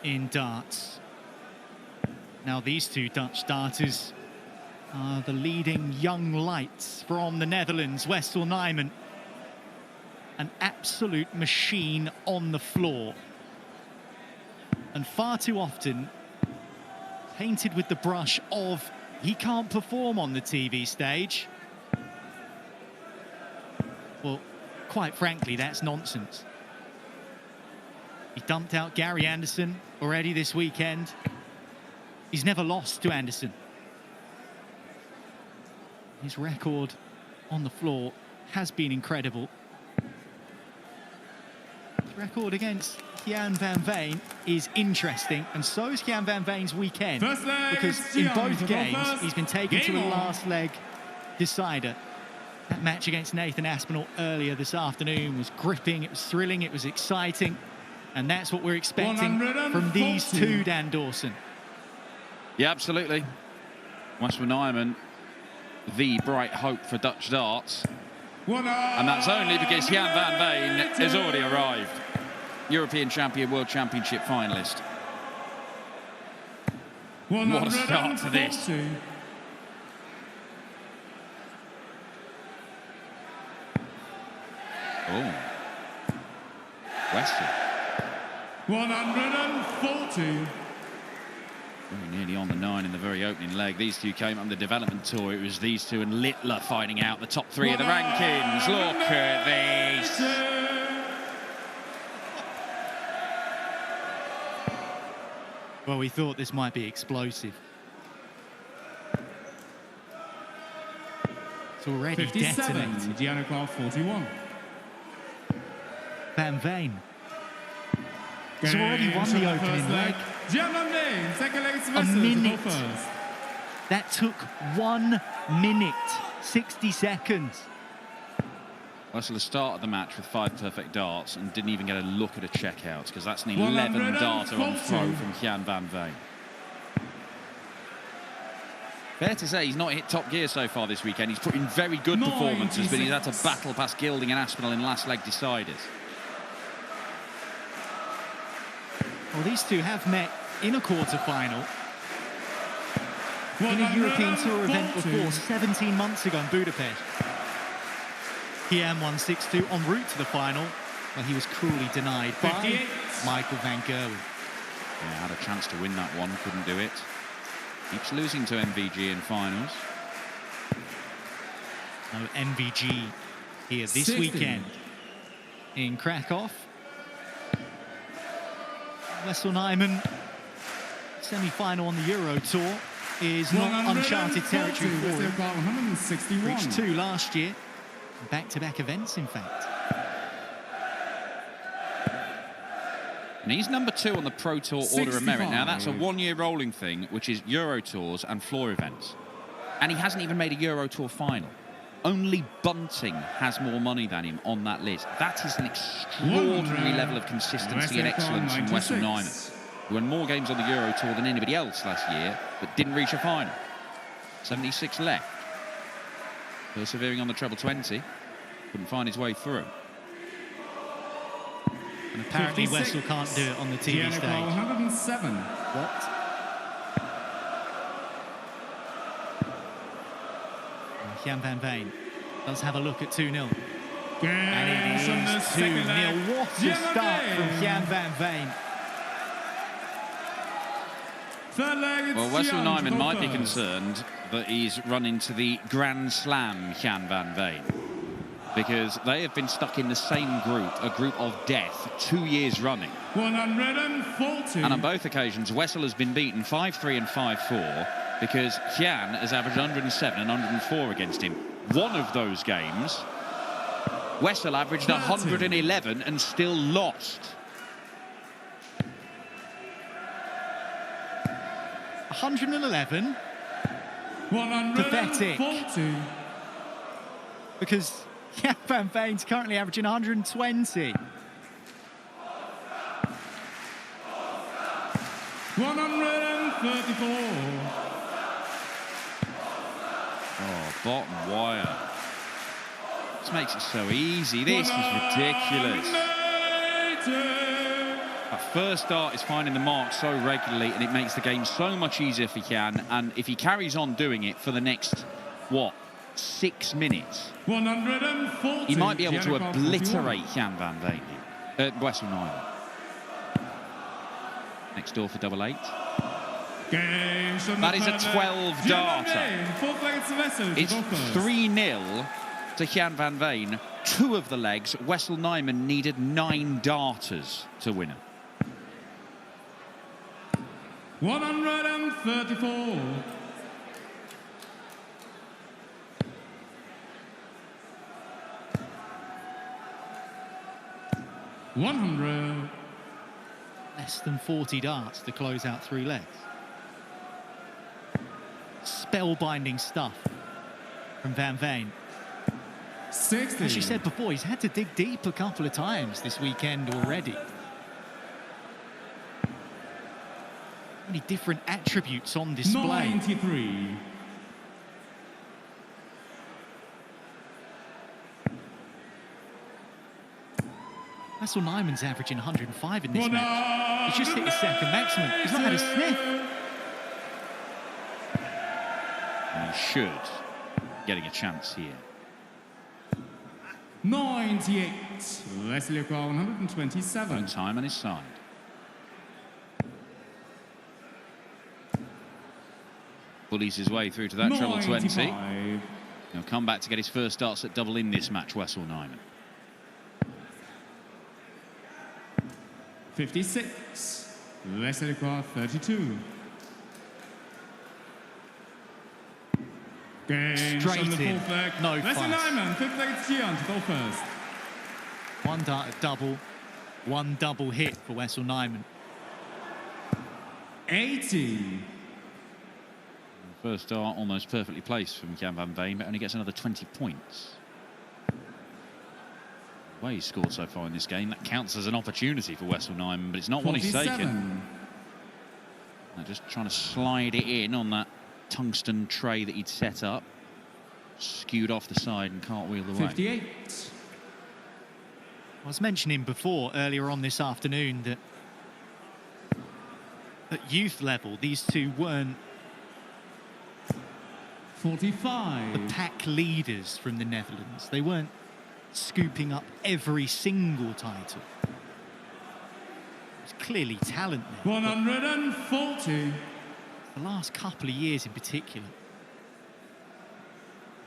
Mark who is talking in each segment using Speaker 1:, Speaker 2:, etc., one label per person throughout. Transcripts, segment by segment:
Speaker 1: in darts. Now these two Dutch darters are the leading young lights from the Netherlands. Wessel Nijman, an absolute machine on the floor, and far too often painted with the brush of he can't perform on the TV stage. Well, quite frankly, that's nonsense. He dumped out Gary Anderson already this weekend. He's never lost to Anderson. His record on the floor has been incredible. His record against Gian van Veen is interesting, and so is Gian van Veen's weekend, because in both games he's been taken to a last leg decider. That match against Nathan Aspinall earlier this afternoon was gripping, it was thrilling, it was exciting, and that's what we're expecting from these two, Dan Dawson.
Speaker 2: Yeah, absolutely. Wessel Nijman, the bright hope for Dutch darts. And that's only because Gian van Veen has already arrived. European champion, World Championship finalist. What a start to this. Oh. Wessel.
Speaker 3: 140.
Speaker 2: Very nearly on the 9 in the very opening leg. These two came on the development tour. It was these two and Littler fighting out the top 3 of the rankings. Look at this.
Speaker 1: Well, we thought this might be explosive. It's already detonated.
Speaker 3: Gian van Veen, 41.
Speaker 1: Van Veen has already won the opening leg.
Speaker 3: Gian van Veen, second leg is
Speaker 1: A
Speaker 3: Wessel
Speaker 1: minute.
Speaker 3: first.
Speaker 1: That took 1 minute, 60 seconds.
Speaker 2: Wessel has started the match with 5 perfect darts and didn't even get a look at a checkout, because that's an 11 darter on throw from Gian van Veen. Fair to say he's not hit top gear so far this weekend. He's put in very good performances, but he's had to battle past Gilding and Aspinall in last leg deciders.
Speaker 1: Well, these two have met in a quarter-final in a European Tour event before, 17 months ago in Budapest. Gian won 6-2 en route to the final, where he was cruelly denied by Michael van Gerwen.
Speaker 2: Yeah, had a chance to win that one, couldn't do it. Keeps losing to MVG in finals.
Speaker 1: No MVG here this weekend in Krakow. Wessel Nijman, semi-final on the Euro Tour, is not uncharted territory for him. Reached 2 last year. Back-to-back events, in fact.
Speaker 2: And he's number 2 on the Pro Tour Order of Merit. Now, that's a 1-year rolling thing, which is Euro Tours and floor events. And he hasn't even made a Euro Tour final. Only Bunting has more money than him on that list. That is an extraordinary level of consistency and excellence from Wessel Nijman, who won more games on the Euro Tour than anybody else last year, but didn't reach a final. 76 left. Persevering on the treble 20. Couldn't find his way through.
Speaker 1: And apparently Wessel can't do it on the TV stage.
Speaker 3: 107.
Speaker 1: What? Gian van Veen does have a look at 2-0. And it is 2-0. What a start from Gian van Veen.
Speaker 2: Well, Wessel Nijman might be concerned that he's run into the Grand Slam Gian van Veen, because they have been stuck in the same group, a group of death, 2 years running.
Speaker 3: 140.
Speaker 2: And on both occasions, Wessel has been beaten 5-3 and 5-4, because Gian has averaged 107 and 104 against him. One of those games, Wessel averaged 111 and still lost.
Speaker 1: 111.
Speaker 3: 140.
Speaker 1: Pathetic. Because Gian van Veen's currently averaging 120.
Speaker 3: 134.
Speaker 2: Oh, bottom wire. This makes it so easy. This is ridiculous. A first start is finding the mark so regularly, and it makes the game so much easier if he can. And if he carries on doing it for the next, what, 6 minutes,
Speaker 3: 140.
Speaker 2: he might be able to
Speaker 3: Gian
Speaker 2: obliterate Gian van Veen here. Wessel Nijman. Next door for double 8. That is a 12-darter. It's 3-0 to Gian van Veen. 2 of the legs. Wessel Nijman needed 9 darters to win him.
Speaker 3: 134.
Speaker 1: Less than 40 darts to close out 3 legs. Spellbinding stuff from Van Veen.
Speaker 3: 60.
Speaker 1: As you said before, he's had to dig deep a couple of times this weekend already. Many different attributes on display.
Speaker 3: 93.
Speaker 1: Wessel Nijman's averaging 105 in this match. He's just hit his second maximum. He's not had a sniff.
Speaker 2: And he should getting a chance here.
Speaker 3: 98. Leslie Cole, 127.
Speaker 2: No time on his side. Bullies his way through to that treble 20.
Speaker 3: 95.
Speaker 2: He'll come back to get his first starts at double in this match, Wessel Nijman.
Speaker 3: 56. Leslie Cole, 32.
Speaker 1: Straight in, no
Speaker 3: Leslie
Speaker 1: fuss.
Speaker 3: Nijman, 5th leg Gian to go first.
Speaker 1: 1 dart at double, 1 double hit for Wessel Nijman.
Speaker 3: 80.
Speaker 2: First start almost perfectly placed from Gian van Veen, but only gets another 20 points. The way he's scored so far in this game, that counts as an opportunity for Wessel Nijman, but it's not
Speaker 3: 47.
Speaker 2: one he's taken. They're just trying to slide it in on that tungsten tray that he'd set up. Skewed off the side and cartwheeled away.
Speaker 3: 58.
Speaker 1: I was mentioning before, earlier on this afternoon, that at youth level, these two weren't
Speaker 3: 45.
Speaker 1: the pack leaders from the Netherlands. They weren't scooping up every single title. There's clearly talent there.
Speaker 3: 140.
Speaker 1: The last couple of years in particular,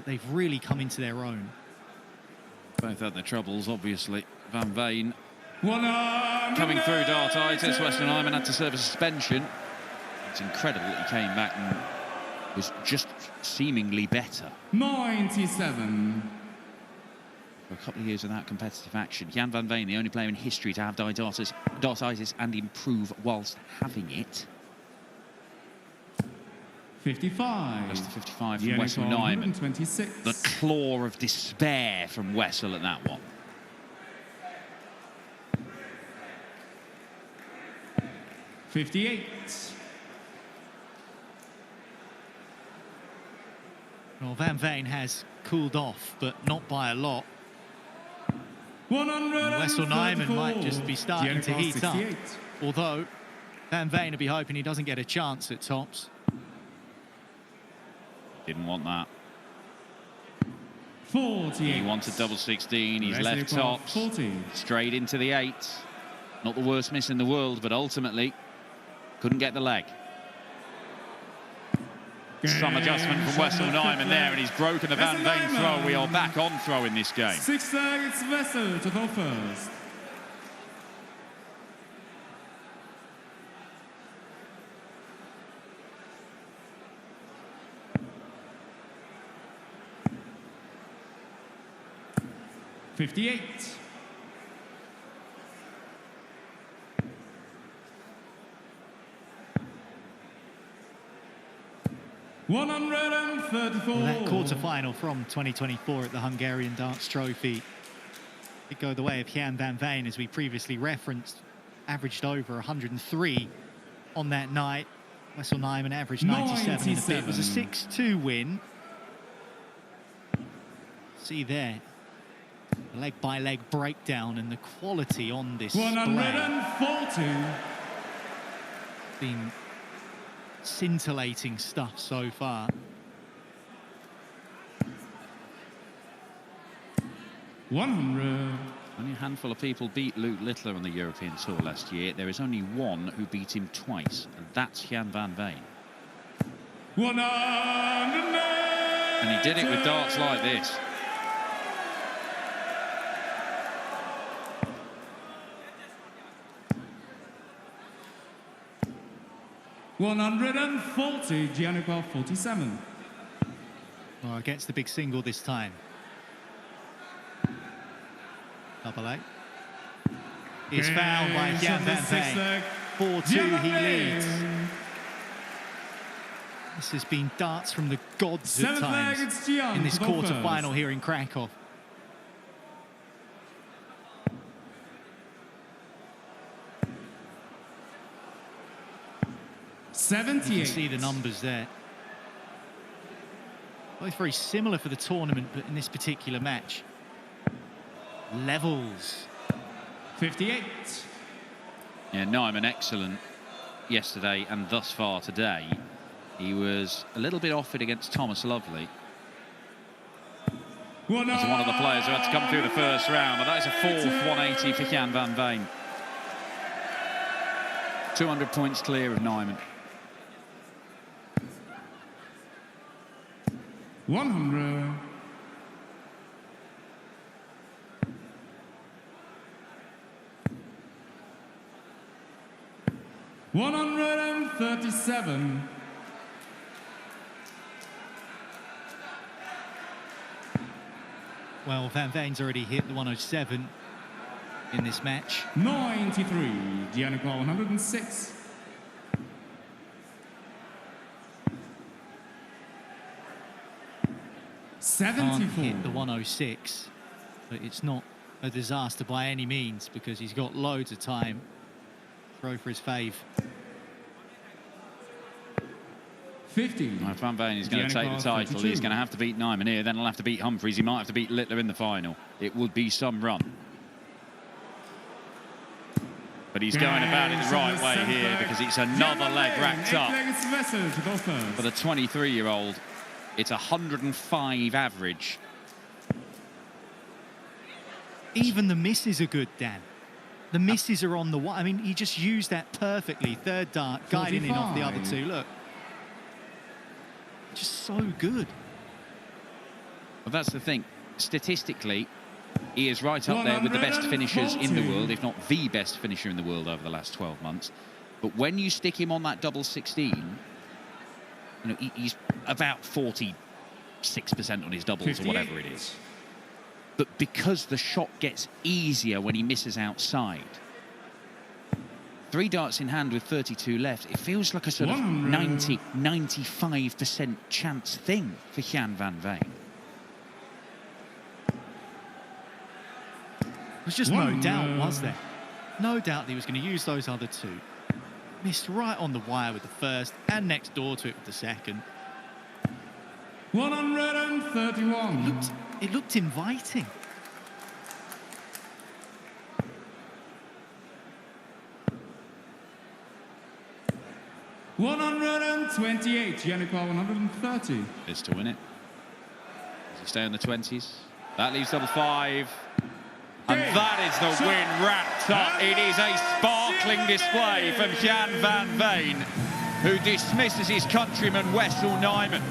Speaker 1: they've really come into their own.
Speaker 2: Both had their troubles, obviously. Van Veen
Speaker 3: 100.
Speaker 2: coming through dartitis. Wessel Nijman had to serve a suspension. It's incredible that he came back and was just seemingly better.
Speaker 3: 97.
Speaker 2: For a couple of years without competitive action. Gian van Veen, the only player in history to have dartitis and improve whilst having it.
Speaker 3: 55.
Speaker 2: Just the 55 from Wessel Nijman.
Speaker 3: 26.
Speaker 2: The claw of despair from Wessel at that one.
Speaker 3: 58.
Speaker 1: Well, Van Veen has cooled off, but not by a lot.
Speaker 3: 134.
Speaker 1: Wessel Nijman might just be starting to heat up.
Speaker 3: 68.
Speaker 1: Although, Van Veen will be hoping he doesn't get a chance at tops.
Speaker 2: Didn't want that.
Speaker 3: 48.
Speaker 2: He wanted double 16. He's left tops.
Speaker 3: 40.
Speaker 2: Straight into the 8. Not the worst miss in the world, but ultimately couldn't get the leg. Some adjustment from Wessel Nijman there, and he's broken the Van Veen throw. We are back on throw in this game.
Speaker 3: 6 legs Wessel to go first. .58. 134.
Speaker 1: Well, that quarter-final from 2024 at the Hungarian Darts Trophy did go the way of Gian van Veen, as we previously referenced. Averaged over 103 on that night. Wessel Nijman averaged 97 in a bit. It was a 6-2 win. See there, leg-by-leg breakdown and the quality on this display.
Speaker 3: 140.
Speaker 1: Been scintillating stuff so far.
Speaker 3: 100.
Speaker 2: Only a handful of people beat Luke Littler on the European Tour last year. There is only one who beat him twice, and that's Gian van Veen.
Speaker 3: 100.
Speaker 2: And he did it with darts like this.
Speaker 3: $140, Giannico 47.
Speaker 1: Well, gets the big single this time. Double eight. Is found by Gian van Veen. 4-2 he leads. This has been darts from the gods at times in this quarter-final here in Krakow. You can see the numbers there. Both very similar for the tournament, but in this particular match, levels.
Speaker 3: 58.
Speaker 2: Yeah, Nijman excellent yesterday and thus far today. He was a little bit off it against Thomas Lovely. He's one of the players who had to come through the first round, but that is a fourth 180 for Gian van Veen. 200 points clear of Nijman.
Speaker 3: 100. 137.
Speaker 1: Well, Van Veen's already hit the 107 in this match.
Speaker 3: 93, Giannico 106. 74.
Speaker 1: Can't hit the 106, but it's not a disaster by any means because he's got loads of time. Throw for his fave.
Speaker 3: 50.
Speaker 2: If Van Veen is going to take the title, 32. He's going to have to beat Nijman here, then he'll have to beat Humphries, he might have to beat Littler in the final. It would be some run. But he's going about it the right way here because it's another leg racked up. For the 23-year-old, it's 105 average.
Speaker 1: Even the misses are good, Dan. The misses are on the one. I mean, he just used that perfectly. Third dart, guiding in off the other two. Look. Just so good.
Speaker 2: Well, that's the thing. Statistically, he is right up there with the best finishers in the world, if not the best finisher in the world over the last 12 months. But when you stick him on that double 16, you know, he's about 46% on his doubles 58. Or whatever it is. But because the shot gets easier when he misses outside, 3 darts in hand with 32 left, it feels like a sort of 90-95% chance thing for Gian van Veen.
Speaker 1: There's just no doubt, was there? No doubt that he was going to use those other two. Missed right on the wire with the first and next door to it with the second.
Speaker 3: 131.
Speaker 1: It looked inviting.
Speaker 3: $128, Giannico 130.
Speaker 2: Is to win it. Does he stay on the 20s? That leaves double 5. And that is the win wrapped up. It is a sparkling display from Gian van Veen, who dismisses his countryman Wessel Nijman.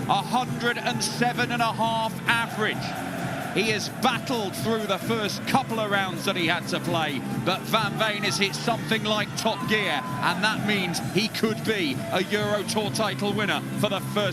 Speaker 2: 107.5 average. He has battled through the first couple of rounds that he had to play, but Van Veen has hit something like top gear, and that means he could be a Euro Tour title winner for the first